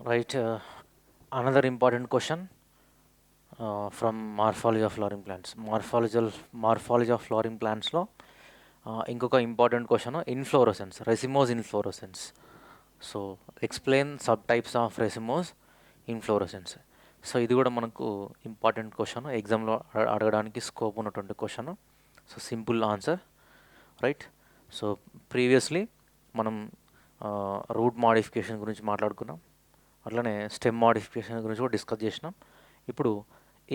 Right. Another important question from morphology of flowering plants. Morphology of flowering plants లో ఇంకొక important question inflorescence, racemose inflorescence. So explain sub types of racemose inflorescence. So ఇది కూడా మనకు important question, ఎగ్జామ్లో అడగడానికి scope ఉన్నటువంటి question. So simple answer, right. So previously మనం route modification గురించి మాట్లాడుకున్నాం, అట్లనే స్టెమ్ మాడిఫికేషన్ గురించి కూడా డిస్కస్ చేసినాం. ఇప్పుడు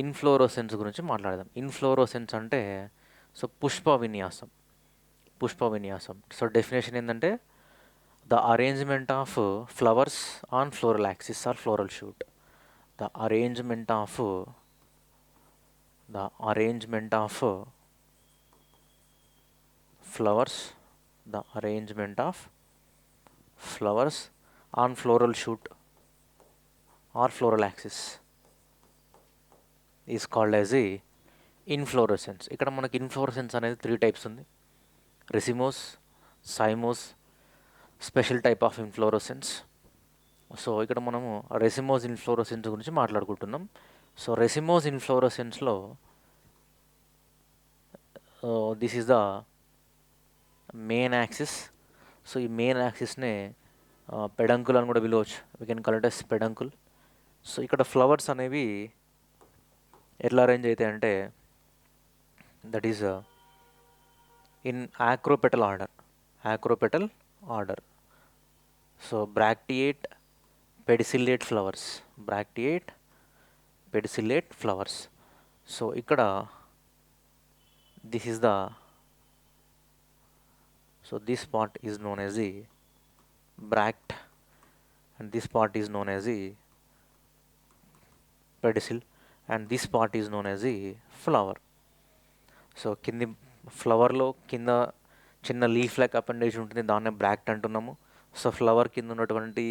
ఇన్ఫ్లోరోసెన్స్ గురించి మాట్లాడదాం. ఇన్ఫ్లోరోసెన్స్ అంటే సో పుష్ప విన్యాసం. సో డెఫినేషన్ ఏంటంటే the arrangement of flowers on floral axis or floral shoot. The arrangement of flowers the arrangement of flowers on floral shoot or floral axis is called as the inflorescence. ఇక్కడ మనకి inflorescence అనేది 3 types ఉంది: racemose, cymose, special type of inflorescence. So ఇక్కడ మనము racemose inflorescence గురించి మాట్లాడుకుంటున్నాం. So racemose ఇన్ఫ్లోరసెన్స్లో this is the main axis. So ఈ మెయిన్ యాక్సిస్నే పెడంకుల్ అని కూడా పిలవచ్చు. We can call it as peduncle. So ఇక్కడ ఫ్లవర్స్ అనేవి ఎట్లా అరేంజ్ అవుతాయి అంటే that is in acropetal order. So bracteate pedicellate flowers. So ఇక్కడ this is the this part is known as the bract and this part is known as the pedicel and this part is known as the flower. So కింది ఫ్లవర్లో కింద చిన్న leaf like appendage ఉంటుంది, దాన్నే bract అంటున్నాము. So flower కింద ఉన్నటువంటి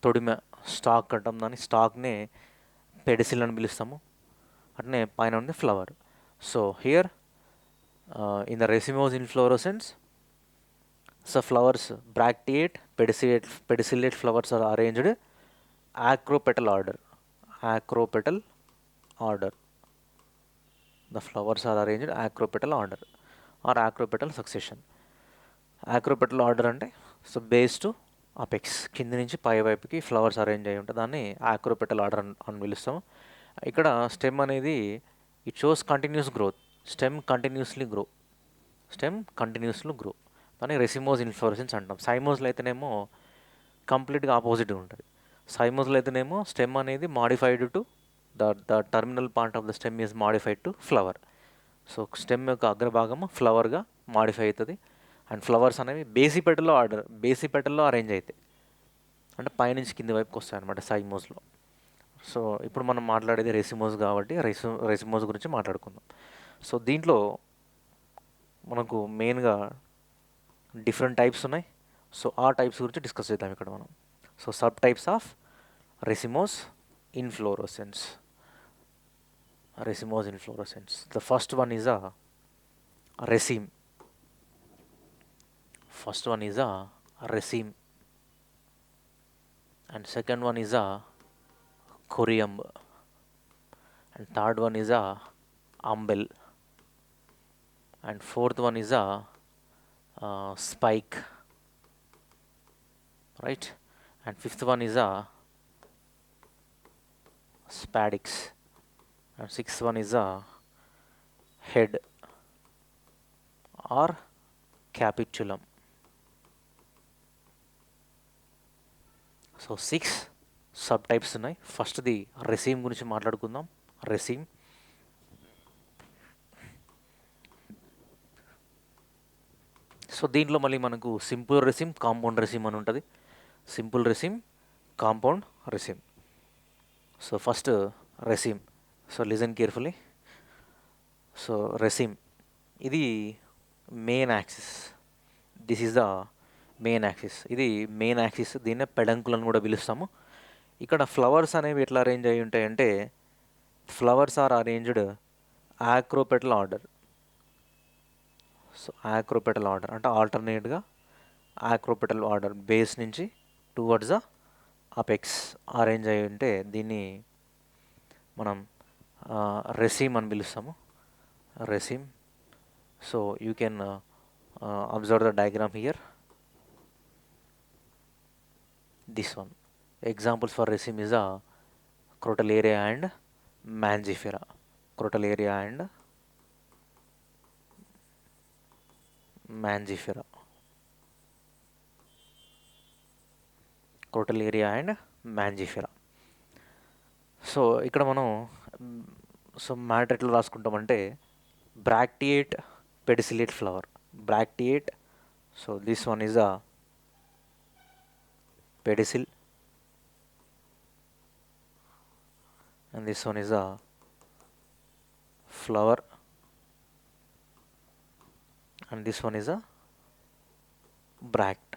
తొడిమ stock అంటాం, దాన్ని స్టాక్నే పెడిసిల్ అని పిలుస్తాము. అట్నే పైన ఉంది flower. So here in the racemose inflorescence, so flowers bracteate pedicellate flowers are arranged acropetal order. The flowers are arranged acropetal order or acropetal succession. Acropetal order అంటే సో బేస్ టు అపెక్స్, కింది నుంచి పై వైపుకి flowers arrange అయి ఉంటుంది, దాన్ని acropetal order అని పిలుస్తాం. ఇక్కడ స్టెమ్ అనేది it shows continuous growth. Stem continuously grow, దాన్ని రెసిమోస్ ఇన్ఫ్లోరసెన్స్ అంటాం. సైమోస్లో అయితేనేమో కంప్లీట్గా ఆపోజిట్గా ఉంటుంది. సైమోస్లో అయితేనేమో స్టెమ్ అనేది modified to the terminal part of the stem is modified to flower. So stem యొక్క అగ్రభాగము ఫ్లవర్గా మాడిఫై అవుతుంది. అండ్ ఫ్లవర్స్ అనేవి బేసిపెటల్లో అరేంజ్ అవుతాయి, అంటే పైనుంచి కింది వైపుకి వస్తాయి అనమాట సైమోస్లో. సో ఇప్పుడు మనం మాట్లాడేది రెసిమోస్ కాబట్టి రెసిమోస్ గురించి మాట్లాడుకుందాం. సో దీంట్లో మనకు మెయిన్గా డిఫరెంట్ టైప్స్ ఉన్నాయి. సో ఆ టైప్స్ గురించి డిస్కస్ చేద్దాం ఇక్కడ మనం. So sub types of racemose inflorescence. The first one is a raceme. And second one is a coriumb. And third one is a umbel. And fourth one is a spike, right? And fifth one is a spadix. And sixth one is a head or capitulum. So 6 sub types ఉన్నాయి. First the రెసీమ్ గురించి మాట్లాడుకుందాం. రెసీమ్ so దీంట్లో మళ్ళీ మనకు simple raceme, compound raceme అని ఉంటుంది. Simple raceme, compound raceme. So first raceme. So listen carefully. So raceme ఇది main axis. This is the main axis. ఇది మెయిన్ యాక్సిస్, దీన్నే పెడంకుల్ అని కూడా పిలుస్తాము. ఇక్కడ ఫ్లవర్స్ అనేవి ఎట్లా అరేంజ్ అయి ఉంటాయంటే flowers are arranged acropetal order. So acropetal order అంటే ఆల్టర్నేట్గా acropetal order బేస్ నుంచి టువర్డ్స్ ద అపెక్స్ అరేంజ్ అయి ఉంటే దీన్ని మనం రెసీమ్ అని పిలుస్తాము. Raceme. So you can observe the diagram here. This one. Examples for raceme is a Crotalaria and Mangifera. Crotalaria and Mangifera. Crotalaria and Mangifera. So ఇక్కడ మనం so matter ఎట్లా రాసుకుంటామంటే bracteate pedicellate flower. Bracteate. So this one is a pedicel and this one is a flower and this one is a bract.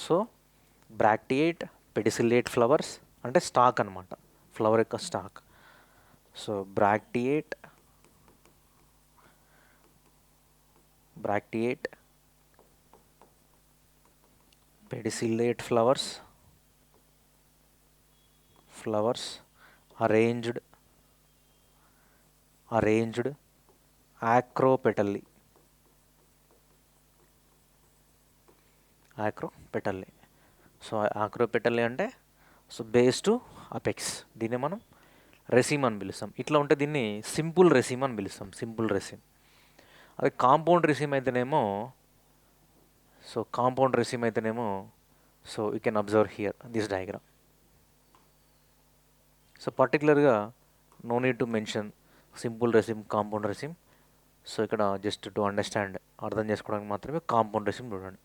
So bracteate pedicellate flowers అంటే stock అనమాట, flower యొక్క stock. So bracteate pedicellate flowers arranged acropetally. So acropetally అంటే so base to apex. దీన్ని మనం raceme అని పిలుస్తాం. ఇట్లా ఉంటే దీన్ని సింపుల్ రెసీమ్ అని పిలుస్తాం. Simple raceme. అదే కాంపౌండ్ రెసీమ్ అయితేనేమో so you can observe here this diagram. So పర్టికులర్గా no need to mention simple raceme, compound raceme. So ఇక్కడ జస్ట్ టు అండర్స్టాండ్, అర్థం చేసుకోవడానికి మాత్రమే కాంపౌండ్ రెసిమ్ చూడండి.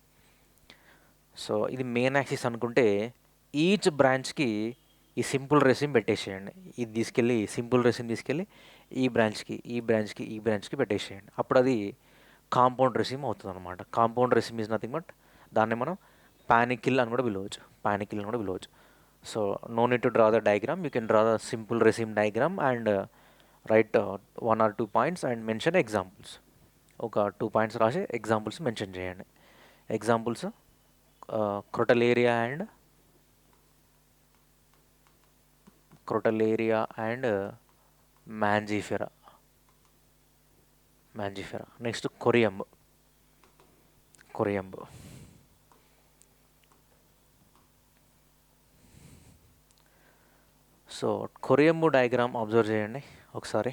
సో ఇది మెయిన్ యాక్సిస్ అనుకుంటే ఈచ్ బ్రాంచ్కి ఈ సింపుల్ రెసిమ్ పెట్టేసేయండి. ఇది తీసుకెళ్ళి సింపుల్ రెసిమ్ తీసుకెళ్ళి ఈ బ్రాంచ్కి పెట్టేసేయండి. అప్పుడు అది కాంపౌండ్ రెసిమ్ అవుతుంది అనమాట. కాంపౌండ్ రెసిమ్ ఈజ్ నథింగ్ బట్ దాన్ని మనం పానికిల్ అని కూడా పిలవచ్చు. So no need to draw the diagram. You can draw the simple raceme diagram and write 1 or 2 points and mention examples. ఒక 2 పాయింట్స్ రాసి ఎగ్జాంపుల్స్ మెన్షన్ చేయండి. Examples Crotalaria and Mangifera. Next corymb. So corymb diagram observe చేయండి ఒకసారి.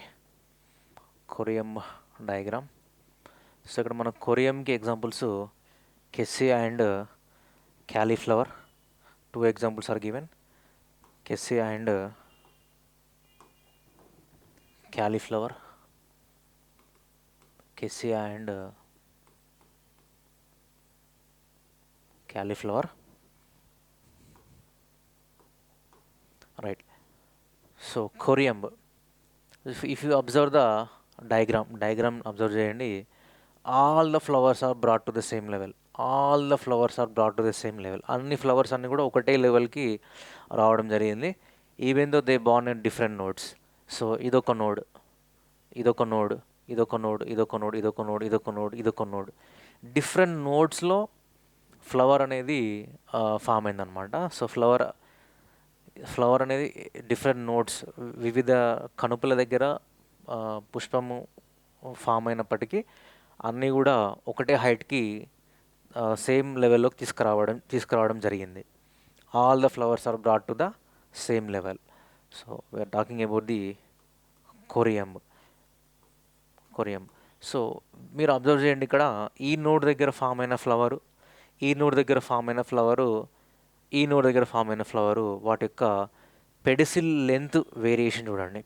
Corymb diagram. So ఇక్కడ మన కొరియంకి examples Cassia and cauliflower. 2 examples are given. Cassia and cauliflower. Right. So corymb, if you observe the diagram observe చేయండి. All the flowers are brought to the same level. అన్ని flowers అన్నీ కూడా ఒకటే లెవెల్కి రావడం జరిగింది. Even though they borne in different nodes. So ఇదొక node. Different నోడ్స్లో flower అనేది ఫామ్ అయిందనమాట. సో ఫ్లవర్ అనేది డిఫరెంట్ నోట్స్, వివిధ కణుపుల దగ్గర పుష్పము ఫామ్ అయినప్పటికీ అన్నీ కూడా ఒకటే హైట్కి సేమ్ లెవెల్లోకి తీసుకురావడం జరిగింది. All the flowers are brought to the same level. So we're talking about the corymb. So మీరు అబ్జర్వ్ చేయండి, ఇక్కడ ఈ నోడ్ దగ్గర ఫామ్ అయిన ఫ్లవరు వాటి యొక్క పెడిసిల్ లెంత్ వేరియేషన్ చూడండి.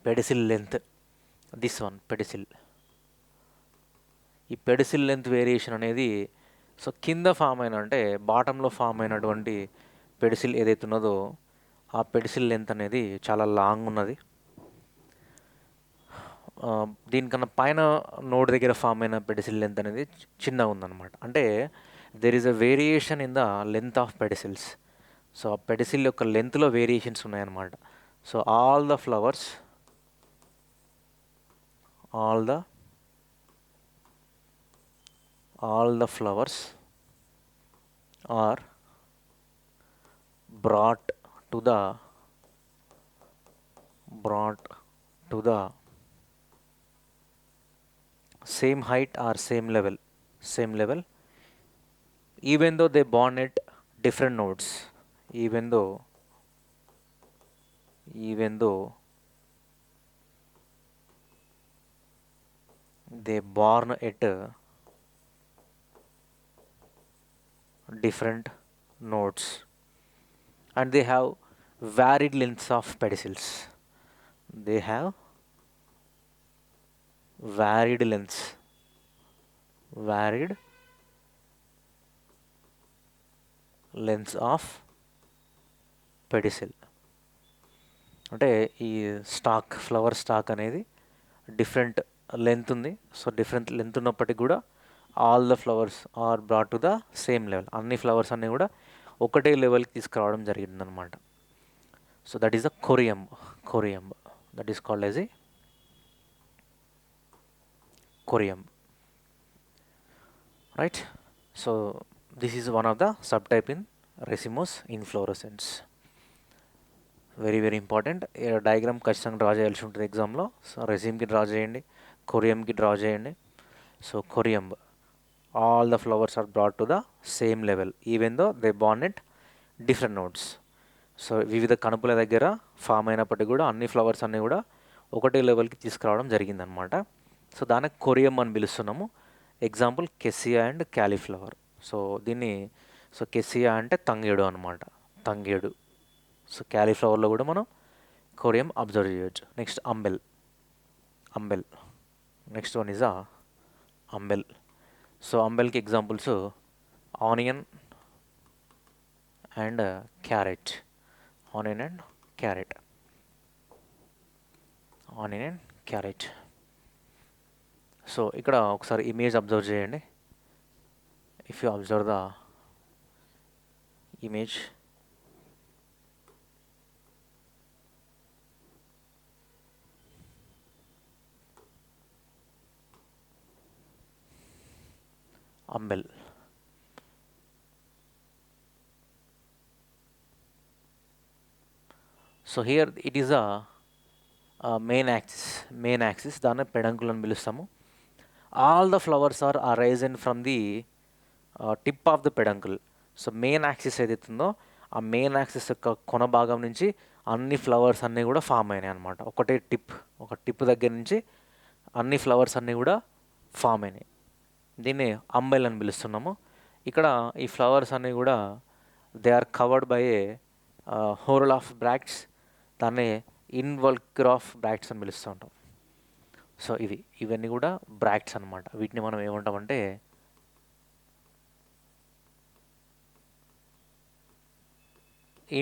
This one pedicel. ఈ పెడిసిల్ లెంత్ వేరియేషన్ అనేది సో కింద ఫామ్ అయిన అంటే బాటంలో ఫామ్ అయినటువంటి పెడిసిల్ ఏదైతే ఉన్నదో ఆ పెడిసిల్ లెంత్ అనేది చాలా లాంగ్ ఉన్నది. దీనికన్నా పైన నోడ్ దగ్గర ఫామ్ అయిన పెడిసిల్ లెంత్ అనేది చిన్నగా ఉందన్నమాట. అంటే there is a variation in the length of pedicels. So ఆ పెడిసిల్ యొక్క లెంత్లో వేరియేషన్స్ ఉన్నాయన్నమాట. So all the flowers are brought to the brought to the same height or same level, even though they born at different nodes, even though even though they born at different nodes, and they have varied lengths of pedicels. They have varied lengths, varied lengths of pedicel. అంటే ఈ flower stalk అనేది different length ఉంది. So different length ఉన్నప్పటికీ కూడా all the flowers are brought to the same level. అన్ని flowers అన్నీ కూడా ఒకటే లెవెల్కి తీసుకురావడం జరిగిందనమాట. So that is the corymb that is called as a corymb, right. So this is one of the sub type in racemose inflorescence. Very very important. Diagram ఖచ్చితంగా draw చేయాల్సి ఉంటుంది ఎగ్జామ్లో. సో రెసిమ్కి డ్రా చేయండి, కొరియంకి డ్రా చేయండి. So corymb, all the flowers are brought to the same level even though they borne at different nodes. So వివిధ కణుపుల దగ్గర ఫామ్ అయినప్పటికీ కూడా అన్ని ఫ్లవర్స్ అన్నీ కూడా ఒకటే లెవెల్కి తీసుకురావడం జరిగిందనమాట. సో దానికి కొరియం అని పిలుస్తున్నాము. Example Cassia and cauliflower. So దీన్ని కెసియా అంటే తంగేడు అనమాట, తంగేడు. సో క్యాలీఫ్లవర్లో కూడా మనం కొరియం అబ్జర్వ్ చేయొచ్చు. Next umbel. Next one is umbel. So అంబెల్కి examples onion and carrot. Onion and carrot. So ఇక్కడ ఒకసారి ఇమేజ్ అబ్జర్వ్ చేయండి. If you observe the image, umbel. So here it is a main axis దాన్ని peduncle అని పిలుస్తాము. All the flowers are arisen from the tip of the peduncle. So main axis ఏదైతుందో ఆ main axis యొక్క కొన భాగం నుంచి అన్ని ఫ్లవర్స్ అన్నీ కూడా ఫామ్ అయినాయి అనమాట. ఒక టిప్ దగ్గర నుంచి అన్ని ఫ్లవర్స్ అన్నీ కూడా ఫామ్ అయినాయి. దీన్ని అంబెల్ అని పిలుస్తున్నాము. ఇక్కడ ఈ ఫ్లవర్స్ అన్నీ కూడా they are covered by a whorl of bracts. దాన్ని ఇన్వల్క్యూర్ ఆఫ్ బ్రాక్ట్స్ అని పిలుస్తూ ఉంటాం. సో ఇవన్నీ కూడా బ్రాక్ట్స్ అనమాట. వీటిని మనం ఏమంటామంటే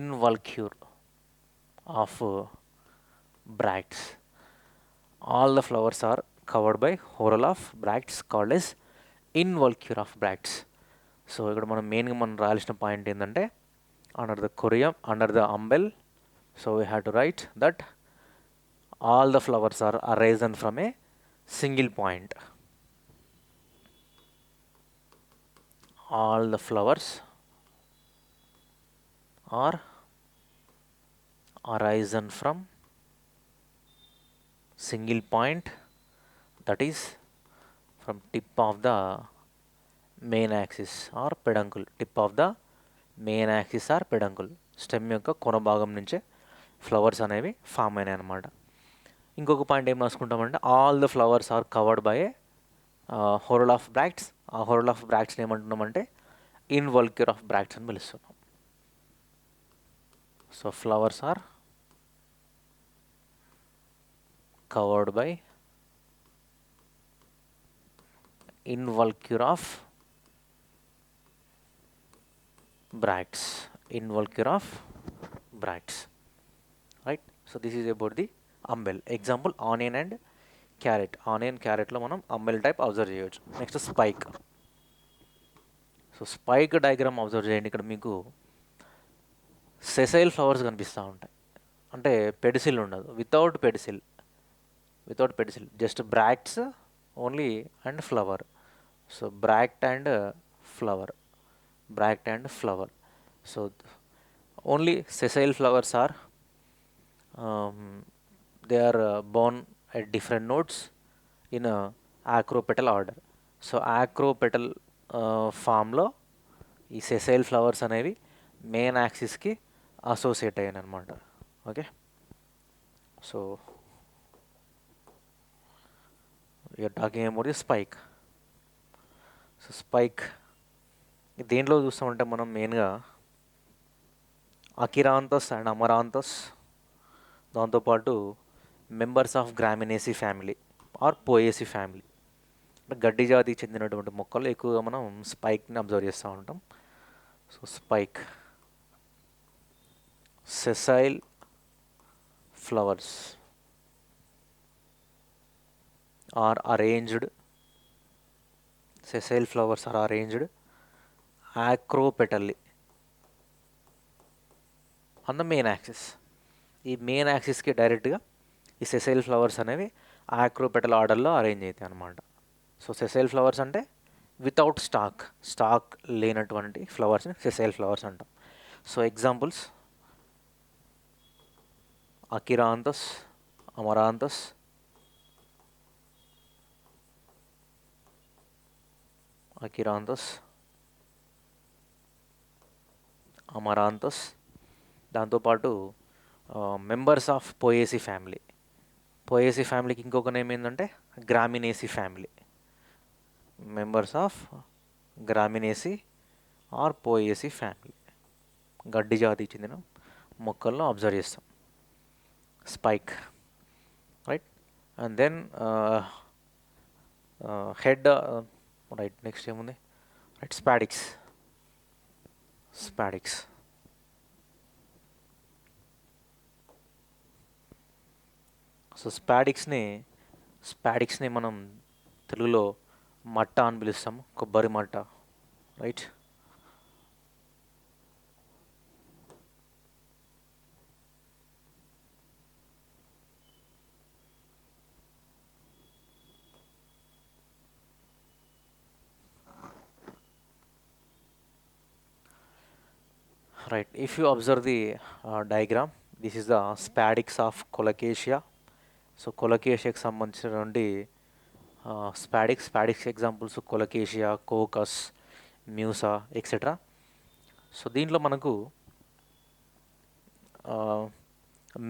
involucre of bracts. All the flowers are covered by whorl of bracts called as involucre of bracts. So ఇక్కడ మనం మెయిన్గా మనం రాయాల్సిన పాయింట్ ఏంటంటే under the corymb, under the umbel, so we have to write that all the flowers are arisen from a single point. All the flowers are arisen from single point, that is from tip of the main axis or peduncle. Tip of the main axis or peduncle. Stem యొక్క కొన భాగం నుంచే flowers అనేవి form అయినాయి అనమాట. ఇంకొక point ఏం రాసుకుంటామంటే all the flowers are covered by a whorl of bracts. ఆ హోరల్ ఆఫ్ బ్రాక్ట్స్ని ఏమంటున్నామంటే ఇన్వల్క్యూర్ ఆఫ్ బ్రాక్ట్స్ అని పిలుస్తున్నాం. So flowers are covered by involucre of bracts. Right. So this is about the umbel. Example onion and carrot. Carrot lo manam umbel type observe cheyochu. Next spike. So spike diagram observe cheyandi. Ikkada meeku sessile flowers kanipista untayi. Ante pedicel undadu. Without pedicel, just bracts only and flower. So bract and flower. So Only sessile flowers are um, they are born at different nodes in a acropetal order. So acropetal ఫామ్లో ఈ sessile flowers అనేవి main యాక్సిస్కి associate అయ్యాయి అనమాట. Okay, so you're talking about the spike. So spike దేంట్లో చూస్తామంటే మనం మెయిన్గా అకిరాంతస్ అండ్ అమరాంతస్, దాంతోపాటు members of Gramineae family or Poaceae family, అంటే గడ్డి జాతికి చెందినటువంటి మొక్కలు ఎక్కువగా మనం స్పైక్ని అబ్జర్వ్ చేస్తూ ఉంటాం. So spike sessile flowers are arranged sessile flowers are arranged acropetally on the main axis. ఈ మెయిన్ యాక్సిస్కి డైరెక్ట్గా ఈ సెసైల్ ఫ్లవర్స్ అనేవి ఆక్రోపెటల్ ఆర్డర్లో అరేంజ్ అవుతాయి అన్నమాట. సో సెసైల్ ఫ్లవర్స్ అంటే వితౌట్ స్టాక్ లేనటువంటి ఫ్లవర్స్ని సెసైల్ ఫ్లవర్స్ అంటాం. So examples Achyranthes, Amaranthus, Achyranthes, Amaranthus, దాంతోపాటు members of Poaceae family. Poaceae ఫ్యామిలీకి ఇంకొక నేమ్ ఏంటంటే Gramineae family. Members of Gramineae or Poaceae family, గడ్డి జాతికి చెందిన మొక్కల్లో అబ్జర్వ్ చేస్తాం. Spike, right. And then head, right. Next ఏముంది, రైట్, స్పాడిక్స్. సో స్పాడిక్స్ని మనం తెలుగులో మట్ట అని పిలుస్తాం, కొబ్బరి మట్ట, right. Right, if you observe the diagram, this is the spadix of colocasia. So కొలకేషియాకి సంబంధించినటువంటి spadix examples Colocasia, Cocos, Musa etcetera. So దీంట్లో మనకు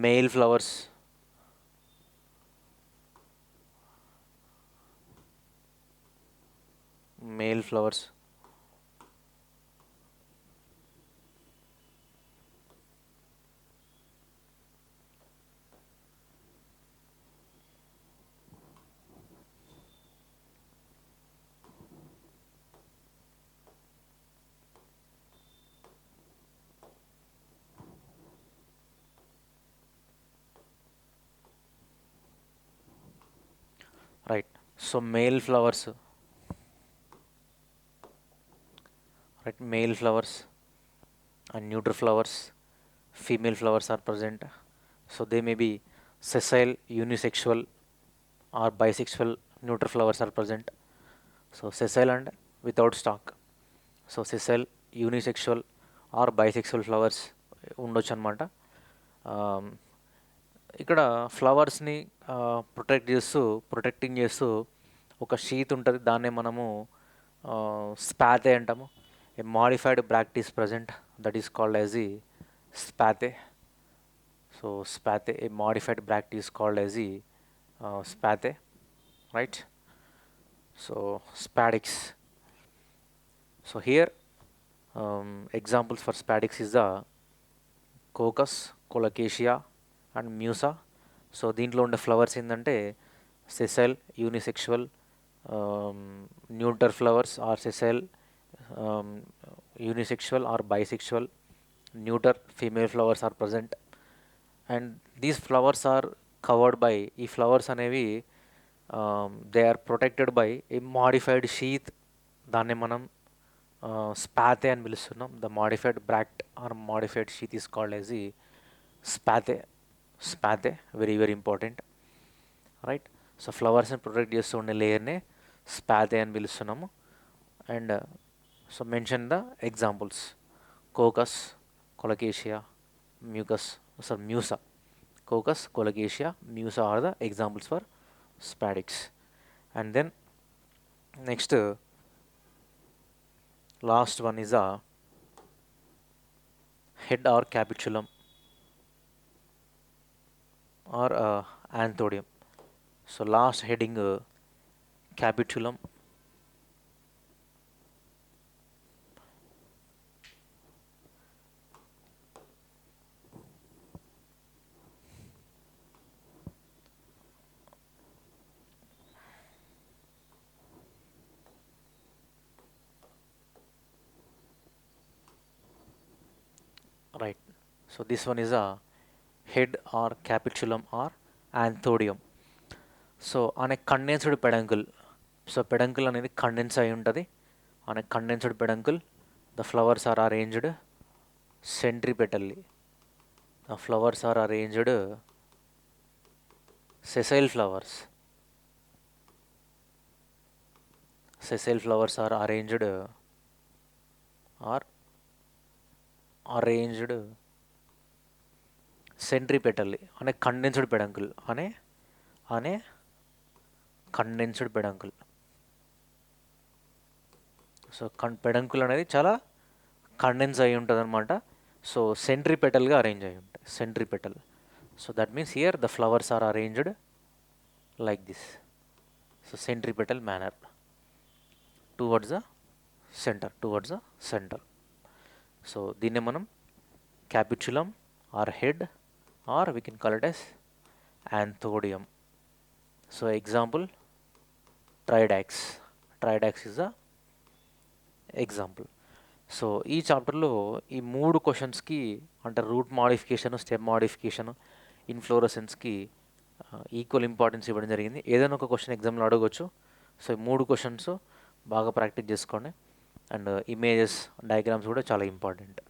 male flowers, right. So male flowers and neuter flowers, female flowers are present. So they may be sessile, unisexual or bisexual. Neuter flowers are present. So sessile and without stalk. So sessile, unisexual or bisexual flowers ఉండొచ్చు అనమాట. ఇక్కడ ఫ్లవర్స్ని protecting చేస్తూ ఒక sheath ఉంటుంది, దాన్నే మనము spathe అంటాము. A modified bract is present, that is called as the spathe. So spathe, a modified bract is called as the spathe, right. So spadix. So here examples for spadix is the Cocos, Colocasia and Musa. So దీంట్లో ఉండే flowers ఏంటంటే sessile, unisexual, neuter flowers are sessile, unisexual or bisexual, neuter female flowers are present. And these flowers are covered by, ఈ flowers అనేవి they are protected by a modified sheath, దాన్ని మనం spathe అని పిలుస్తున్నాం. The modified bract or modified sheath is called as the spathe. Very very important, right. So ఫ్లవర్స్ని protect చేస్తూ ఉండే లేయర్నే స్పాతే అని పిలుస్తున్నాము. And so mention the examples: Cocos, colocasia, mucus, musa. Coccus, colocasia, musa are the examples for spadix. And then next, last one is a head or capitulum or anthodium. So last heading, capitulum. Right. So this one is a head or capitulum or anthodium. So అనే condensed peduncle. So peduncle అనేది condense అయి ఉంటుంది. అనే condensed peduncle the flowers are arranged centripetally. The flowers are arranged sessile flowers. Sessile flowers are arranged centripetally on a condensed peduncle. On a condensed peduncle. So peduncle అనేది చాలా condense అయి ఉంటుంది అనమాట. So సెంట్రిపెటల్గా arrange అయి ఉంటాయి. Centripetal. So that means here the flowers are arranged like this. So centripetal manner towards the centre. సో దీన్నే మనం capitulum or head or we can call it as anthodium. So example Tridax. Tridax is the example. So ఈ చాప్టర్లో ఈ 3 క్వశ్చన్స్కి అంటే root modification, stem modification, ఇన్ఫ్లోరసెన్స్కి equal importance ఇవ్వడం జరిగింది. ఏదైనా ఒక క్వశ్చన్ ఎగ్జామ్లో అడగవచ్చు. సో ఈ 3 క్వశ్చన్స్ బాగా ప్రాక్టీస్ చేసుకోండి. అండ్ ఇమేజెస్, డయాగ్రామ్స్ కూడా చాలా ఇంపార్టెంట్.